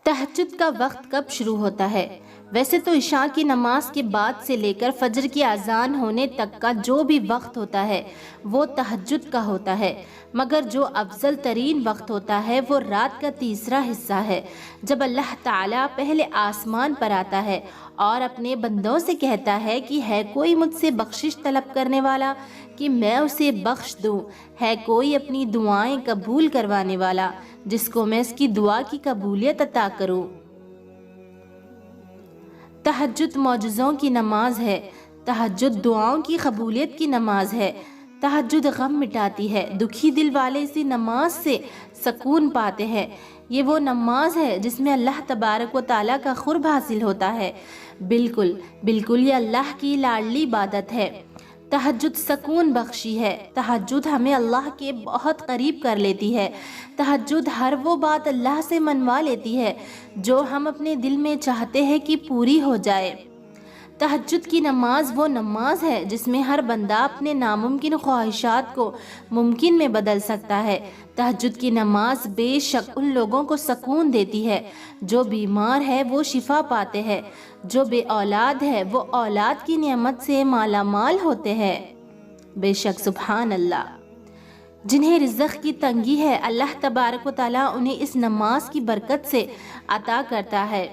تہجد کا وقت کب شروع ہوتا ہے؟ ویسے تو عشاء کی نماز کے بعد سے لے کر فجر کی اذان ہونے تک کا جو بھی وقت ہوتا ہے وہ تہجد کا ہوتا ہے، مگر جو افضل ترین وقت ہوتا ہے وہ رات کا تیسرا حصہ ہے، جب اللہ تعالیٰ پہلے آسمان پر آتا ہے اور اپنے بندوں سے کہتا ہے کہ ہے کوئی مجھ سے بخشش طلب کرنے والا کہ میں اسے بخش دوں، ہے کوئی اپنی دعائیں قبول کروانے والا جس کو میں اس کی دعا کی قبولیت عطا کروں۔ تہجد معجزوں کی نماز ہے، تہجد دعاؤں کی قبولیت کی نماز ہے، تہجد غم مٹاتی ہے، دکھی دل والے اسی نماز سے سکون پاتے ہیں۔ یہ وہ نماز ہے جس میں اللہ تبارک و تعالیٰ کا قرب حاصل ہوتا ہے۔ بالکل یہ اللہ کی لاڈلی عبادت ہے۔ تہجد سکون بخشی ہے، تہجد ہمیں اللہ کے بہت قریب کر لیتی ہے، تہجد ہر وہ بات اللہ سے منوا لیتی ہے جو ہم اپنے دل میں چاہتے ہیں کہ پوری ہو جائے۔ تہجد کی نماز وہ نماز ہے جس میں ہر بندہ اپنے ناممکن خواہشات کو ممکن میں بدل سکتا ہے۔ تہجد کی نماز بے شک ان لوگوں کو سکون دیتی ہے جو بیمار ہے وہ شفا پاتے ہیں، جو بے اولاد ہے وہ اولاد کی نعمت سے مالا مال ہوتے ہیں۔ بے شک سبحان اللہ۔ جنہیں رزق کی تنگی ہے اللہ تبارک و تعالیٰ انہیں اس نماز کی برکت سے عطا کرتا ہے۔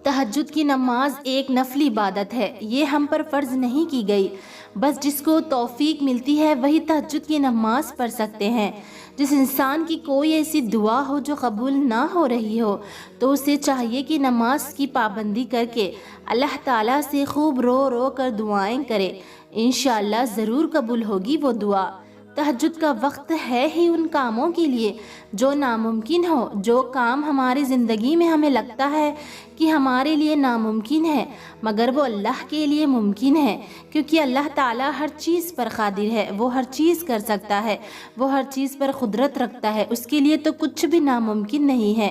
تہجد کی نماز ایک نفلی عبادت ہے، یہ ہم پر فرض نہیں کی گئی، بس جس کو توفیق ملتی ہے وہی تہجد کی نماز پڑھ سکتے ہیں۔ جس انسان کی کوئی ایسی دعا ہو جو قبول نہ ہو رہی ہو تو اسے چاہیے کہ نماز کی پابندی کر کے اللہ تعالیٰ سے خوب رو رو کر دعائیں کرے، انشاءاللہ ضرور قبول ہوگی وہ دعا۔ تہجد کا وقت ہے ہی ان کاموں کے لیے جو ناممکن ہو، جو کام ہماری زندگی میں ہمیں لگتا ہے کہ ہمارے لیے ناممکن ہے مگر وہ اللہ کے لیے ممکن ہے، کیونکہ اللہ تعالیٰ ہر چیز پر قادر ہے، وہ ہر چیز کر سکتا ہے، وہ ہر چیز پر قدرت رکھتا ہے، اس کے لیے تو کچھ بھی ناممکن نہیں ہے۔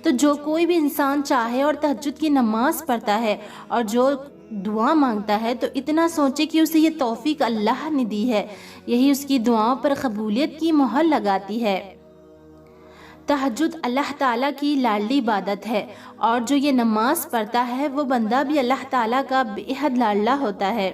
تو جو کوئی بھی انسان چاہے اور تہجد کی نماز پڑھتا ہے اور جو دعا مانگتا ہے تو اتنا سوچے کہ اسے یہ توفیق اللہ نے دی ہے، یہی اس کی دعاؤں پر قبولیت کی مہر لگاتی ہے۔ تہجد اللہ تعالیٰ کی لاڈلی عبادت ہے اور جو یہ نماز پڑھتا ہے وہ بندہ بھی اللہ تعالیٰ کا بے حد لاڈلا ہوتا ہے۔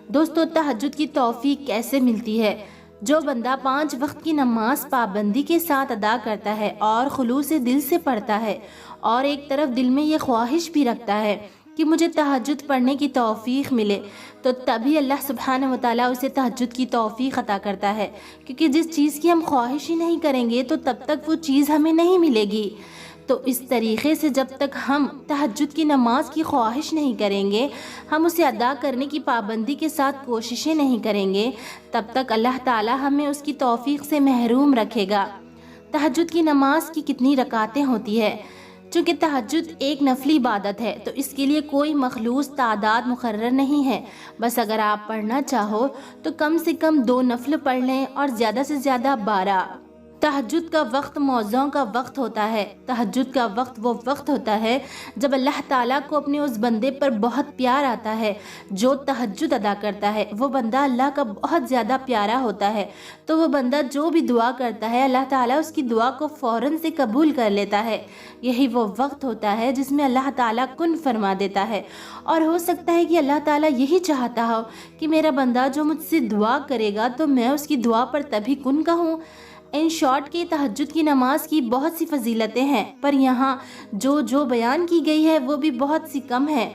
دوستو، تہجد کی توفیق کیسے ملتی ہے؟ جو بندہ 5 وقت کی نماز پابندی کے ساتھ ادا کرتا ہے اور خلوص دل سے پڑھتا ہے اور ایک طرف دل میں یہ خواہش بھی رکھتا ہے کہ مجھے تہجد پڑھنے کی توفیق ملے، تو تبھی اللہ سبحانہ و تعالیٰ اسے تہجد کی توفیق عطا کرتا ہے، کیونکہ جس چیز کی ہم خواہش ہی نہیں کریں گے تو تب تک وہ چیز ہمیں نہیں ملے گی۔ تو اس طریقے سے جب تک ہم تہجد کی نماز کی خواہش نہیں کریں گے، ہم اسے ادا کرنے کی پابندی کے ساتھ کوششیں نہیں کریں گے، تب تک اللہ تعالیٰ ہمیں اس کی توفیق سے محروم رکھے گا۔ تہجد کی نماز کی کتنی رکعتیں ہوتی ہے؟ چونکہ تہجد ایک نفلی عبادت ہے تو اس کے لیے کوئی مخصوص تعداد مقرر نہیں ہے، بس اگر آپ پڑھنا چاہو تو کم سے کم 2 نفل پڑھ لیں اور زیادہ سے زیادہ 12۔ تہجد کا وقت موزوں کا وقت ہوتا ہے۔ تہجد کا وقت وہ وقت ہوتا ہے جب اللہ تعالیٰ کو اپنے اس بندے پر بہت پیار آتا ہے جو تہجد ادا کرتا ہے، وہ بندہ اللہ کا بہت زیادہ پیارا ہوتا ہے، تو وہ بندہ جو بھی دعا کرتا ہے اللہ تعالیٰ اس کی دعا کو فوراً سے قبول کر لیتا ہے۔ یہی وہ وقت ہوتا ہے جس میں اللہ تعالیٰ کن فرما دیتا ہے، اور ہو سکتا ہے کہ اللہ تعالیٰ یہی چاہتا ہو کہ میرا بندہ جو مجھ سے دعا کرے گا تو میں اس کی دعا پر تبھی کن کہوں۔ ان شارٹ کی تہجد کی نماز کی بہت سی فضیلتیں ہیں، پر یہاں جو بیان کی گئی ہے وہ بھی بہت سی کم ہے۔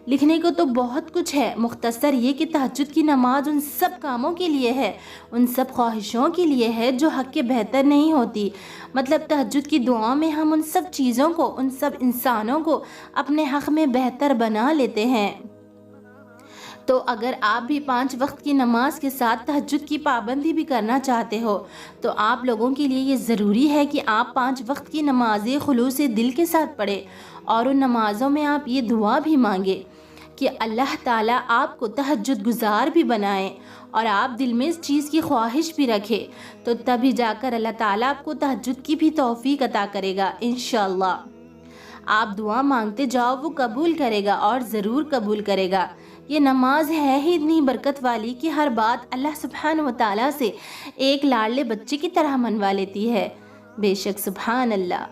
لکھنے کو تو بہت کچھ ہے، مختصر یہ کہ تہجد کی نماز ان سب کاموں کے لیے ہے، ان سب خواہشوں کے لیے ہے جو حق کے بہتر نہیں ہوتی۔ مطلب تہجد کی دعا میں ہم ان سب چیزوں کو، ان سب انسانوں کو اپنے حق میں بہتر بنا لیتے ہیں۔ تو اگر آپ بھی 5 وقت کی نماز کے ساتھ تہجد کی پابندی بھی کرنا چاہتے ہو تو آپ لوگوں کے لیے یہ ضروری ہے کہ آپ 5 وقت کی نمازیں خلوص دل کے ساتھ پڑھیں، اور ان نمازوں میں آپ یہ دعا بھی مانگیں کہ اللہ تعالیٰ آپ کو تہجد گزار بھی بنائیں اور آپ دل میں اس چیز کی خواہش بھی رکھیں، تو تبھی جا کر اللہ تعالیٰ آپ کو تہجد کی بھی توفیق عطا کرے گا انشاءاللہ۔ آپ دعا مانگتے جاؤ، وہ قبول کرے گا اور ضرور قبول کرے گا۔ یہ نماز ہے ہی اتنی برکت والی کہ ہر بات اللہ سبحانہ و تعالیٰ سے ایک لاڈلے بچے کی طرح منوا لیتی ہے۔ بے شک سبحان اللہ۔